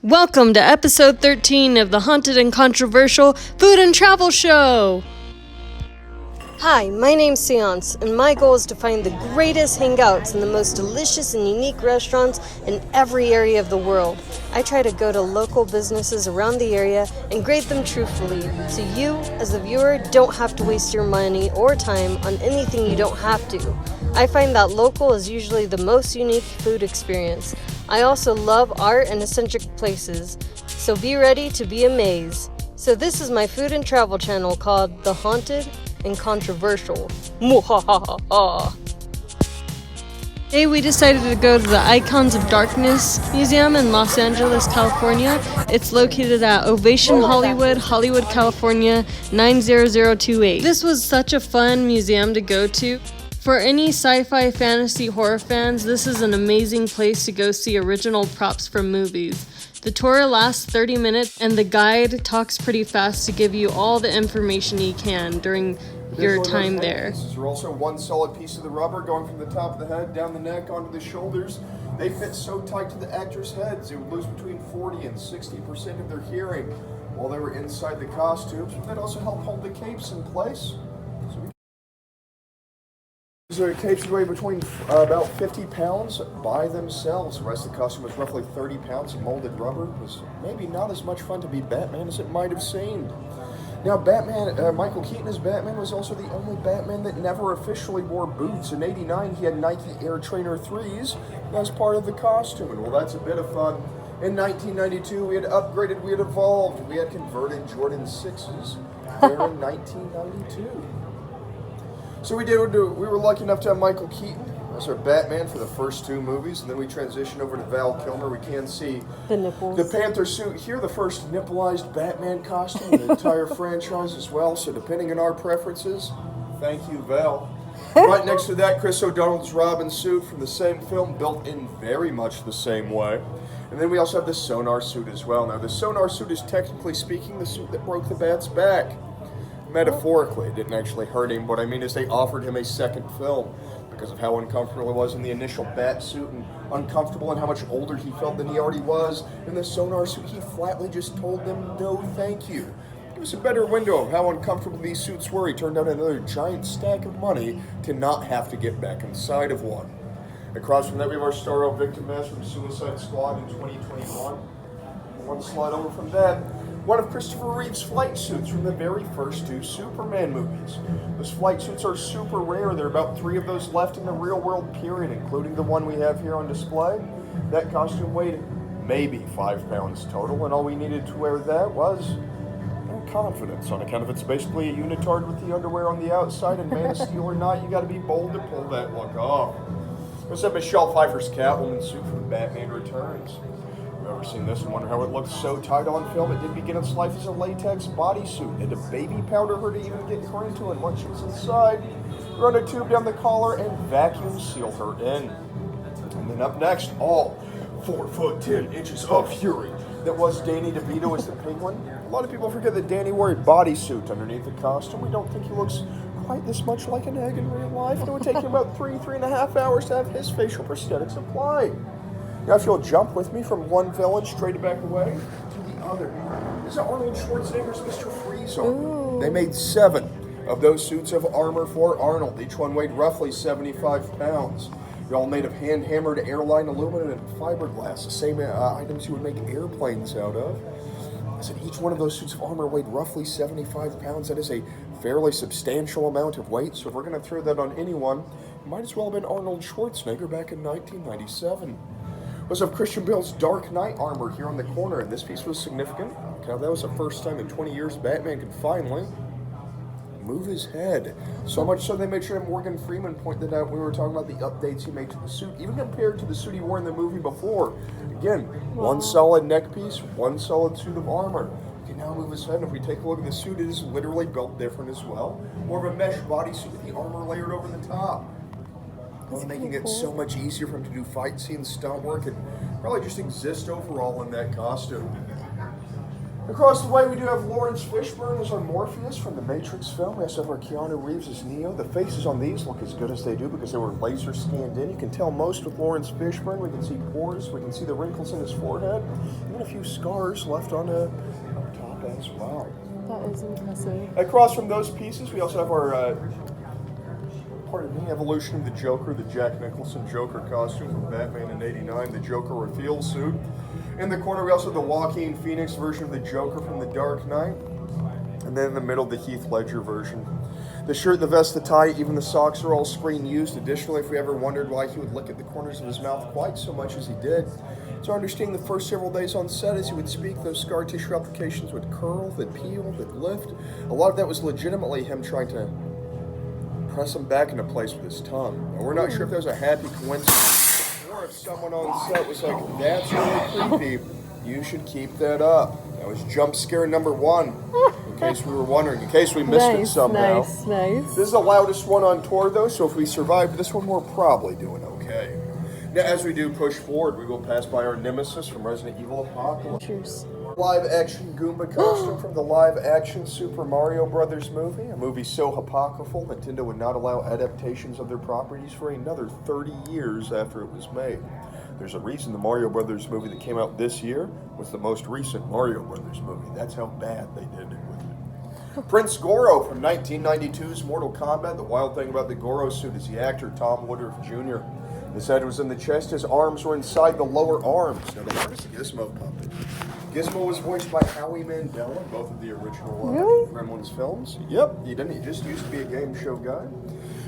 Welcome to episode 13 of the haunted and controversial food and travel show. Hi, my name's Séance, and my goal is to find the greatest hangouts and the most delicious and unique restaurants in every area of the world. I try to go to local businesses around the area and grade them truthfully, so you, as a viewer, don't have to waste your money or time on anything you don't have to. I find that local is usually the most unique food experience. I also love art and eccentric places, so be ready to be amazed. So this is my food and travel channel called The Haunted and Controversial. Muhahaha. Today we decided to go to the Icons of Darkness Museum in Los Angeles, California. It's located at Ovation, Hollywood, California, 90028. This was such a fun museum to go to. For any sci-fi, fantasy, horror fans, this is an amazing place to go see original props from movies. The tour lasts 30 minutes, and the guide talks pretty fast to give you all the information he can during your time there. These are also one solid piece of the rubber going from the top of the head, down the neck, onto the shoulders. They fit so tight to the actors' heads, they would lose between 40 and 60% of their hearing while they were inside the costumes. That also helped hold the capes in place. These are capes that weigh between about 50 pounds by themselves. The rest of the costume was roughly 30 pounds of molded rubber. It was maybe not as much fun to be Batman as it might have seemed. Now, Michael Keaton as Batman was also the only Batman that never officially wore boots. In '89, he had Nike Air Trainer 3s as part of the costume. And well, that's a bit of fun. In 1992, we had upgraded, we had evolved, we had converted Jordan 6s there in 1992. So we were lucky enough to have Michael Keaton as our Batman for the first two movies, and then we transitioned over to Val Kilmer. We can see the nipples. The Panther suit here, the first nippleized Batman costume in the entire franchise as well. So depending on our preferences, thank you, Val. Right next to that, Chris O'Donnell's Robin suit from the same film, built in very much the same way. And then we also have the Sonar suit as well. Now, the Sonar suit is technically speaking the suit that broke the Bat's back. Metaphorically, it didn't actually hurt him. What I mean is they offered him a second film because of how uncomfortable it was in the initial bat suit and uncomfortable and how much older he felt than he already was. In the Sonar suit, he flatly just told them, no thank you. It was a better window of how uncomfortable these suits were. He turned down another giant stack of money to not have to get back inside of one. Across from that, we have our starro victim mask from Suicide Squad in 2021. One slide over from that, one of Christopher Reeve's flight suits from the very first two Superman movies. Those flight suits are super rare. There are about 3 of those left in the real world period, including the one we have here on display. That costume weighed maybe 5 pounds total, and all we needed to wear that was confidence, on account of it's basically a unitard with the underwear on the outside, and Man of Steel or not, you gotta be bold to pull that look off. What's up, Michelle Pfeiffer's Catwoman suit from Batman Returns? Ever seen this and wonder how it looked so tight on film? It did begin its life as a latex bodysuit, and a baby powder her to even get her into it. Once she was inside, run a tube down the collar and vacuum seal her in. And then up next, all 4 foot 10 inches of fury that was Danny DeVito as the Penguin. A lot of people forget that Danny wore a bodysuit underneath the costume. We don't think he looks quite this much like an egg in real life. It would take him about 3.5 hours to have his facial prosthetics applied. Now, if you'll jump with me from one villain straight back away to the other. This is Arnold Schwarzenegger's Mr. Freeze armor. They made 7 of those suits of armor for Arnold. Each one weighed roughly 75 pounds. They're all made of hand-hammered airline aluminum and fiberglass, the same items you would make airplanes out of. I said each one of those suits of armor weighed roughly 75 pounds. That is a fairly substantial amount of weight, so if we're going to throw that on anyone, it might as well have been Arnold Schwarzenegger back in 1997. Was of Christian Bale's Dark Knight armor here on the corner, and this piece was significant. That was the first time in 20 years Batman could finally move his head. So much so they made sure that Morgan Freeman pointed out when we were talking about the updates he made to the suit, even compared to the suit he wore in the movie before. Again, one solid neck piece, one solid suit of armor. He can now move his head, and if we take a look at the suit, it is literally built different as well. More of a mesh bodysuit with the armor layered over the top. Well, making it so much easier for him to do fight scenes, stunt work, and probably just exist overall in that costume. Across the way, we do have Lawrence Fishburne as our Morpheus from the Matrix film. We also have our Keanu Reeves as Neo. The faces on these look as good as they do because they were laser scanned in. You can tell most with Lawrence Fishburne. We can see pores, we can see the wrinkles in his forehead, even a few scars left on up top as well. That is impressive. Across from those pieces, we also have our evolution of the Joker, the Jack Nicholson Joker costume from Batman in '89, the Joker reveal suit. In the corner, we also have the Joaquin Phoenix version of the Joker from The Dark Knight. And then in the middle, the Heath Ledger version. The shirt, the vest, the tie, even the socks are all screen used. Additionally, if we ever wondered why he would lick at the corners of his mouth quite so much as he did, it's our understanding the first several days on set as he would speak, those scar tissue applications would curl, they'd peel, they'd lift. A lot of that was legitimately him trying to press them back into place with his tongue. And we're not sure if that was a happy coincidence or if someone on set was like, that's really creepy, you should keep that up. That was jump scare number 1, in case we were wondering, in case we missed it somehow. Nice. This is the loudest one on tour though, so if we survived this one, we're probably doing okay. Now, as we do push forward, we will pass by our nemesis from Resident Evil Apocalypse. Cheers. Live-action Goomba costume from the live-action Super Mario Brothers movie, a movie so apocryphal Nintendo would not allow adaptations of their properties for another 30 years after it was made. There's a reason the Mario Brothers movie that came out this year was the most recent Mario Brothers movie. That's how bad they did it with it. Prince Goro from 1992's Mortal Kombat. The wild thing about the Goro suit is the actor Tom Woodruff Jr. His head was in the chest, his arms were inside the lower arms. Now the artist Gizmo puppet. Gizmo was voiced by Howie Mandel in both of the original Gremlins films. Yep, he didn't. He just used to be a game show guy.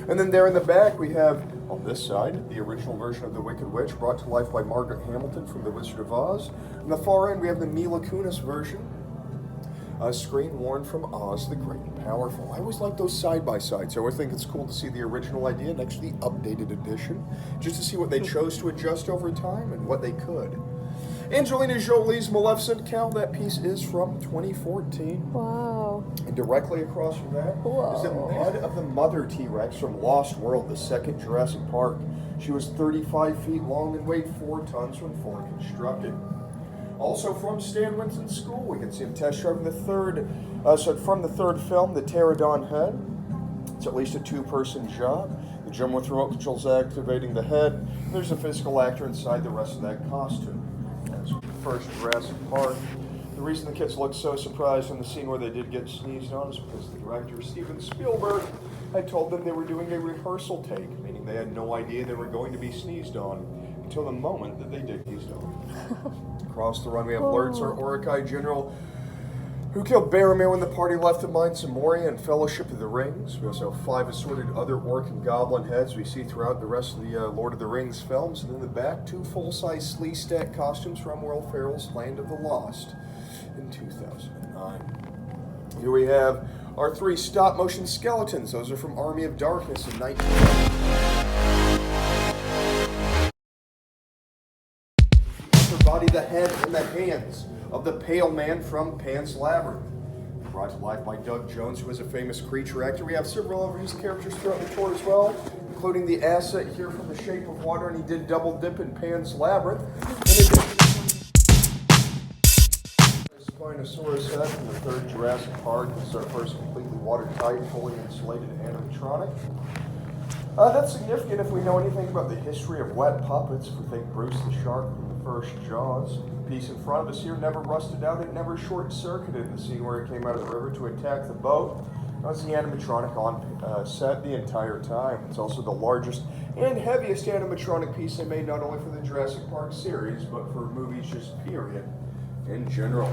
And then there in the back we have, on this side, the original version of The Wicked Witch brought to life by Margaret Hamilton from The Wizard of Oz. On the far end we have the Mila Kunis version. A screen worn from Oz the Great and Powerful. I always like those side-by-sides. I always think it's cool to see the original idea next to the updated edition, just to see what they chose to adjust over time and what they could. Angelina Jolie's Maleficent cowl, that piece is from 2014. Wow. And directly across from that is the head of the mother T-Rex from Lost World, the second Jurassic Park. She was 35 feet long and weighed 4 tons when fully constructed. Also from Stan Winston's school, we can see him test driving the third film, the Pterodon head. It's at least a 2-person job. The gym with remote controls activating the head. And there's a physical actor inside the rest of that costume. That's the first Jurassic Park. The reason the kids looked so surprised in the scene where they did get sneezed on is because the director, Steven Spielberg, had told them they were doing a rehearsal take, meaning they had no idea they were going to be sneezed on until the moment that they did sneezed on. Across the run, we have Lurtz, our Uruk-hai general, who killed Boromir when the party left the Mines of Moria and Fellowship of the Rings. We also have 5 assorted other orc and goblin heads we see throughout the rest of the Lord of the Rings films. And in the back, 2 full-size Sleestak costumes from Will Ferrell's Land of the Lost in 2009. Here we have our 3 stop-motion skeletons. Those are from Army of Darkness in 1990. Body, the head, and the hands of the Pale Man from Pan's Labyrinth. Brought to life by Doug Jones, who is a famous creature actor. We have several of his characters throughout the tour as well, including the asset here from The Shape of Water, and he did double dip in Pan's Labyrinth. In addition, Spinosaurus head from the 3rd Jurassic Park. This is our first completely watertight, fully insulated animatronic. That's significant if we know anything about the history of wet puppets. If we think Bruce the Shark from the first Jaws. The piece in front of us here never rusted out. It never short-circuited in the scene where it came out of the river to attack the boat. That was the animatronic on set the entire time. It's also the largest and heaviest animatronic piece they made, not only for the Jurassic Park series, but for movies just period in general.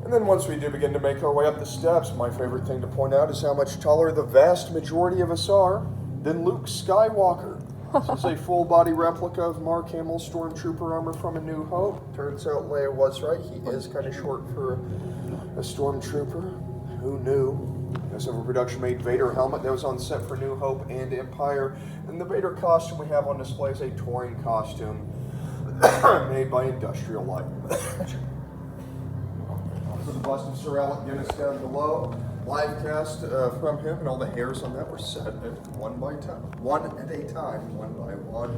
And then once we do begin to make our way up the steps, my favorite thing to point out is how much taller the vast majority of us are than Luke Skywalker. This is a full-body replica of Mark Hamill's Stormtrooper armor from A New Hope. Turns out Leia was right. He is kind of short for a Stormtrooper. Who knew? This overproduction made Vader helmet that was on set for New Hope and Empire. And the Vader costume we have on display is a touring costume made by Industrial Light. The bust of Sir Alec Guinness down below. Live cast from him, and all the hairs on that were set at one at a time, one by one.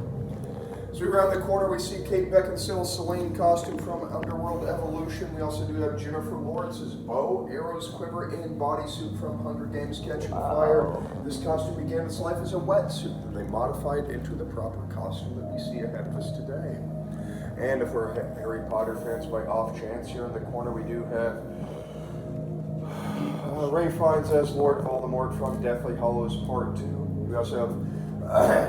As we round the corner, we see Kate Beckinsale's Selene costume from Underworld Evolution. We also do have Jennifer Lawrence's bow, arrows, quiver, and bodysuit from Hunger Games Catching Fire. This costume began its life as a wetsuit, and they modified into the proper costume that we see ahead of us today. And if we're Harry Potter fans by off chance, here in the corner we do have Ray Fiennes as Lord Voldemort from Deathly Hallows Part 2. We also have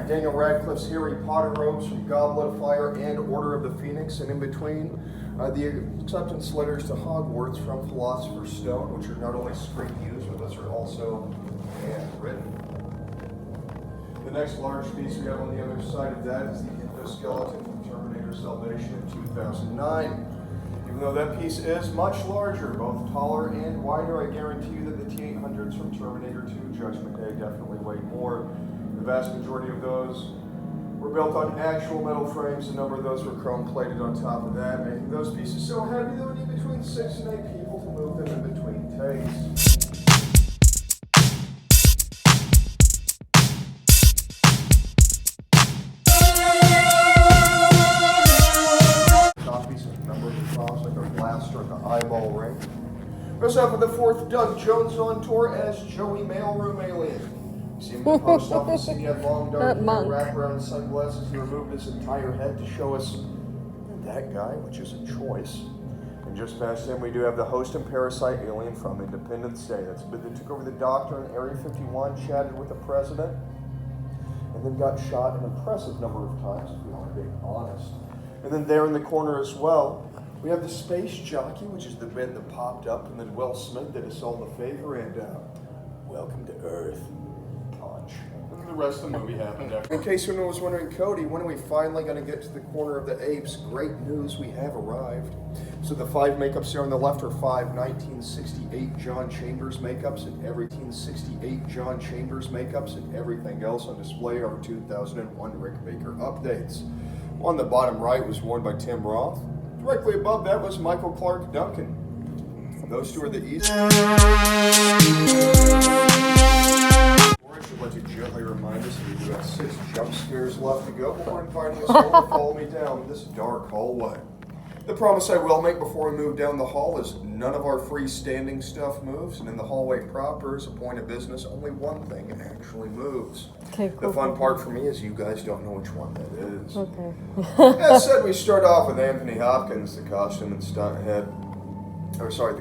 Daniel Radcliffe's Harry Potter robes from Goblet of Fire and Order of the Phoenix, and in between, the acceptance letters to Hogwarts from Philosopher's Stone, which are not only screen used, but those are also handwritten. The next large piece we have on the other side of that is the endoskeleton from Terminator Salvation in 2009. Even though that piece is much larger, both taller and wider, I guarantee you that the T-800s from Terminator 2 Judgment Day definitely weigh more. The vast majority of those were built on actual metal frames. A number of those were chrome plated on top of that, making those pieces so heavy they would need between 6 and 8 people to move them in between takes. Copies of a number of the props, like our blaster and the eyeball ring. We also have the 4th Doug Jones on tour as Joey Mailroom Alien. You see him in the post office, he had long dark hair, wraparound sunglasses. He removed his entire head to show us that guy, which is a choice. And just past him, we do have the host and parasite alien from Independence Day. That's a bit that took over the Doctor in Area 51, chatted with the president, and then got shot an impressive number of times, if we want to be honest. And then there in the corner as well, we have the Space Jockey, which is the bed that popped up, and then Will Smith did us all the favor, and welcome to Earth. And the rest of the movie happened after. In case anyone was wondering, Cody, when are we finally going to get to the corner of the apes? Great news, we have arrived. So the 5 makeups here on the left are 5 1968 John Chambers makeups, and every 1968 John Chambers makeups, and everything else on display are 2001 Rick Baker updates. On the bottom right was worn by Tim Roth. Directly above that was Michael Clark Duncan. Those two are the East. I should let you gently remind us that we do have 6 jump scares left to go before inviting us all to follow me down this dark hallway. The promise I will make before we move down the hall is none of our freestanding stuff moves, and in the hallway proper, as a point of business, only one thing actually moves. Okay, cool. The fun part for me is you guys don't know which one that is. Okay. That said, we start off with Anthony Hopkins, the costume and the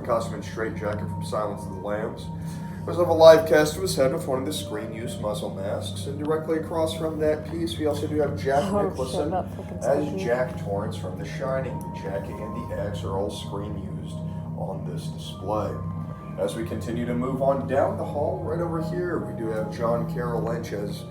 costume and straitjacket from Silence of the Lambs. We also have a live cast of his head with one of the screen-use muzzle masks, and directly across from that piece, we also do have Jack Nicholson as Jack Torrance from The Shining. The jacket and the axe are all screen-used on this display. As we continue to move on down the hall, right over here, we do have John Carroll Lynch as...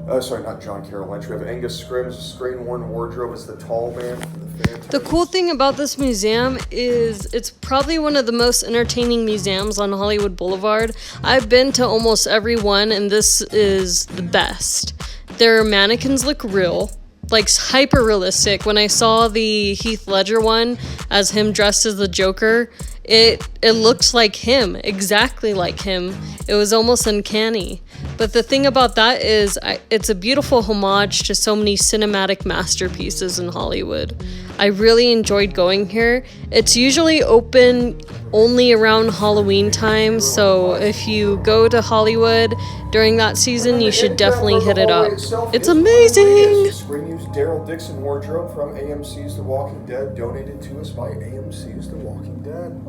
not John Carroll Lynch. We have Angus Scrimm's screen-worn wardrobe as the tall man from the Phantom. The cool thing about this museum is it's probably one of the most entertaining museums on Hollywood Boulevard. I've been to almost every one, and this is the best. Their mannequins look real, like hyper realistic. When I saw the Heath Ledger one as him dressed as the Joker, it looked like him, exactly like him. It was almost uncanny. But the thing about that is it's a beautiful homage to so many cinematic masterpieces in Hollywood. I really enjoyed going here. It's usually open only around Halloween time, so if you go to Hollywood during that season, you should definitely hit it up. It's amazing! Screen-used Daryl Dixon wardrobe from AMC's The Walking Dead, donated to us by AMC's The Walking Dead.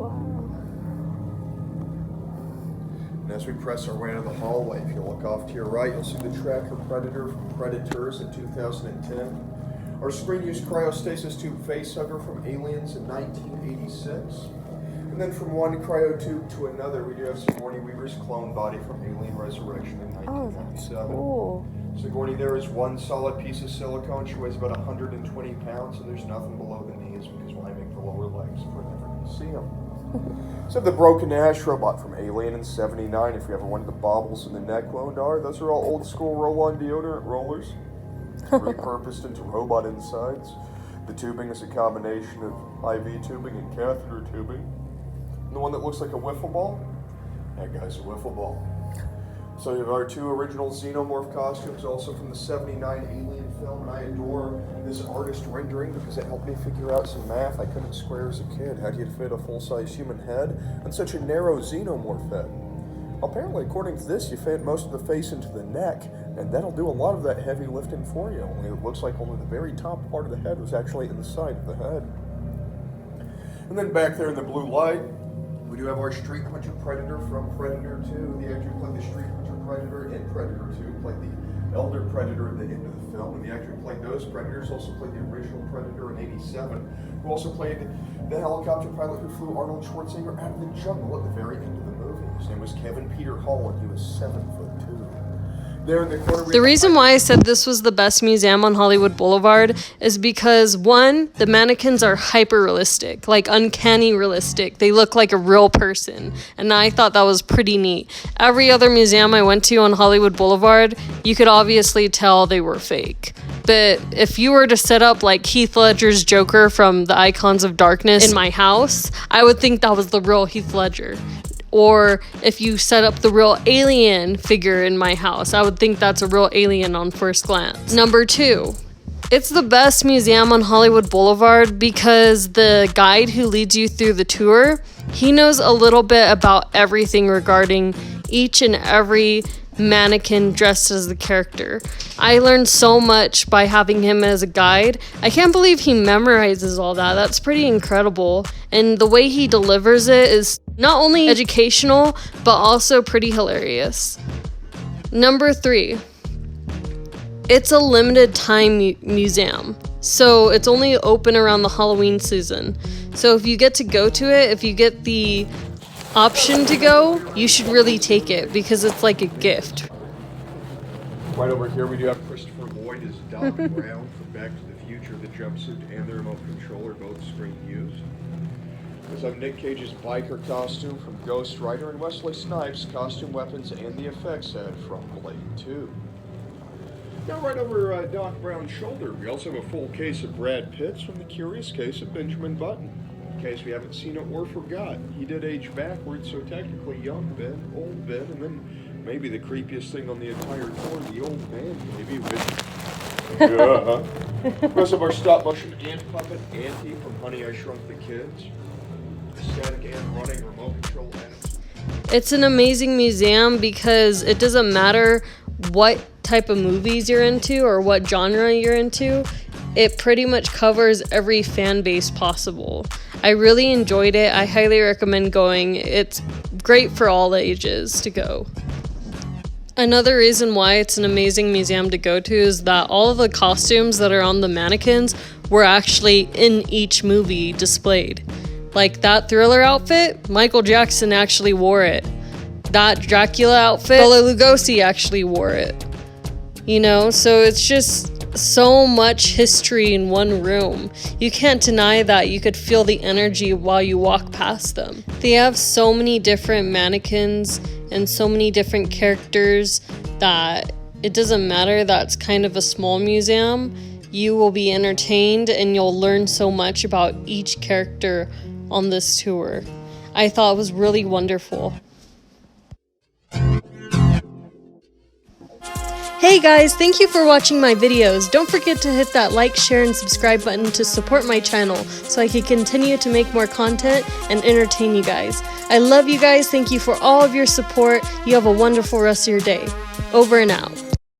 And as we press our way into the hallway, if you look off to your right, you'll see the Tracker Predator from Predators in 2010. Our screen-used cryostasis tube facehugger from Aliens in 1986. And then from one cryo tube to another, we do have Sigourney Weaver's clone body from Alien Resurrection in 1997. Cool. Sigourney there is one solid piece of silicone. She weighs about 120 pounds, and there's nothing below the knees because when I make the lower legs, we're never going to see them. So the Broken Ash robot from Alien in 79, if you ever wanted the baubles and the neck wound are, those are all old school roll-on deodorant rollers, repurposed into robot insides. The tubing is a combination of IV tubing and catheter tubing. And the one that looks like a wiffle ball, that guy's a wiffle ball. So you have our 2 original Xenomorph costumes, also from the 79 Alien film, and I adore this artist rendering because it helped me figure out some math I couldn't square as a kid. How do you fit a full-size human head on such a narrow xenomorph head? Apparently, according to this, you fit most of the face into the neck, and that'll do a lot of that heavy lifting for you. Only it looks like only the very top part of the head was actually inside of the head. And then back there in the blue light, we do have our Street Hunter Predator from Predator 2. The actor who played the Street Hunter Predator in Predator 2 played the Elder Predator at the end of the film, and the actor who played those Predators also played the original Predator in '87, who also played the helicopter pilot who flew Arnold Schwarzenegger out of the jungle at the very end of the movie. His name was Kevin Peter Hall, and he was 7'2". There in the corner, the reason why I said this was the best museum on Hollywood Boulevard is because, one, the mannequins are hyper realistic, like uncanny realistic. They look like a real person, and I thought that was pretty neat. Every other museum I went to on Hollywood Boulevard, you could obviously tell they were fake. But if you were to set up like Heath Ledger's Joker from the Icons of Darkness in my house, I would think that was the real Heath Ledger. Or if you set up the real alien figure in my house, I would think that's a real alien on first glance. Number 2, it's the best museum on Hollywood Boulevard because the guide who leads you through the tour, he knows a little bit about everything regarding each and every mannequin dressed as the character. I learned so much by having him as a guide. I can't believe he memorizes all that. That's pretty incredible. And the way he delivers it is not only educational, but also pretty hilarious. Number 3, it's a limited time museum. So it's only open around the Halloween season. So if you get to go to it, if you get the option to go, you should really take it because it's like a gift. Right over here we do have Christopher Lloyd as Doc Brown from Back to the Future. The jumpsuit and the remote control are both screen used. We have Nick Cage's biker costume from Ghost Rider and Wesley Snipes' costume, weapons, and the effects head from Blade 2. Now right over Doc Brown's shoulder, we also have a full case of Brad Pitt's from The Curious Case of Benjamin Button. In case we haven't seen it or forgot, he did age backwards, so technically young Ben, old Ben, and then maybe the creepiest thing on the entire tour, the old man, maybe with rest of our stop motion ant puppet, Auntie from Honey, I Shrunk the Kids. Static and running remote control ants. It's an amazing museum because it doesn't matter what type of movies you're into or what genre you're into. It pretty much covers every fan base possible. I really enjoyed it. I highly recommend going. It's great for all ages to go. Another reason why it's an amazing museum to go to is that all of the costumes that are on the mannequins were actually in each movie displayed. Like that Thriller outfit, Michael Jackson actually wore it. That Dracula outfit, Bela Lugosi actually wore it. You know, so it's just so much history in one room. You can't deny that. You could feel the energy while you walk past them. They have so many different mannequins and so many different characters that it doesn't matter that it's kind of a small museum. You will be entertained and you'll learn so much about each character on this tour. I thought it was really wonderful. Hey guys, thank you for watching my videos. Don't forget to hit that like, share, and subscribe button to support my channel so I can continue to make more content and entertain you guys. I love you guys. Thank you for all of your support. You have a wonderful rest of your day. Over and out.